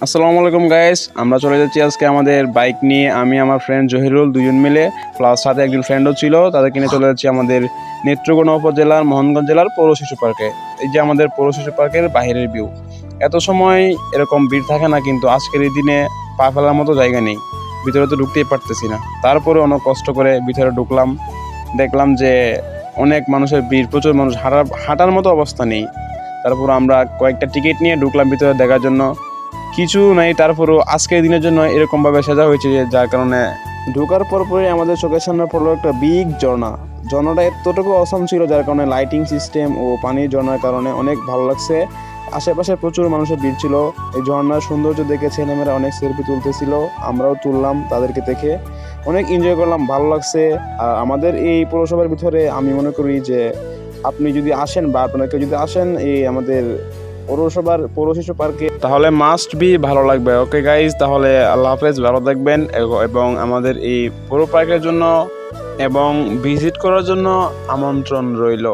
আসসালামু আলাইকুম গাইস, আমরা চলে যাচ্ছি আজকে আমাদের বাইক নিয়ে। আমি আমার ফ্রেন্ড জহিরুল দুজন মিলে, প্লাস সাথে একজন ফ্রেন্ডও ছিল, তাদেরকে নিয়ে চলে যাচ্ছি আমাদের নেত্রকোনা উপজেলার মোহনগঞ্জ জেলার পৌর শিশু পার্কে। এই যে আমাদের পৌর শিশু পার্কের বাইরের ভিউ। এত সময় এরকম ভিড় থাকে না, কিন্তু আজকের এই দিনে পা ফেলার মতো জায়গা নেই, ভিতরে তো ঢুকতেই পারতেছি না। তারপরে অনেক কষ্ট করে ভিতরে ঢুকলাম, দেখলাম যে অনেক মানুষের ভিড়, প্রচুর মানুষ, হাঁটার মতো অবস্থা নেই। তারপর আমরা কয়েকটা টিকিট নিয়ে ঢুকলাম ভিতরে দেখার জন্য, কিছু নাই। তারপরও আজকের দিনের জন্য এরকমভাবে সাজা হয়েছে যে যার কারণে ঢোকার পরপরই আমাদের চোখের সামনে পড়লো একটা বিগ ঝর্ণা। ঝর্ণাটা এতটুকু অসম ছিল, যার কারণে লাইটিং সিস্টেম ও পানির ঝর্ণার কারণে অনেক ভালো লাগছে। আশেপাশে প্রচুর মানুষের ভিড় ছিল। এই ঝর্ণার সৌন্দর্য দেখে ছেলেমেয়েরা অনেক সেলফি তুলতেছিল, আমরাও তুললাম তাদেরকে দেখে, অনেক এনজয় করলাম, ভালো লাগছে। আর আমাদের এই পৌরসভার ভিতরে আমি মনে করি যে আপনি যদি আসেন বা আপনাকে যদি আসেন এই আমাদের পৌরসভার পৌর শিশু পার্কে, তাহলে মাস্ট বি ভালো লাগবে। ওকে গাইজ, তাহলে আল্লাহ হাফেজ, ভালো থাকবেন। এবং আমাদের এই পৌর পার্কের জন্য এবং ভিজিট করার জন্য আমন্ত্রণ রইল।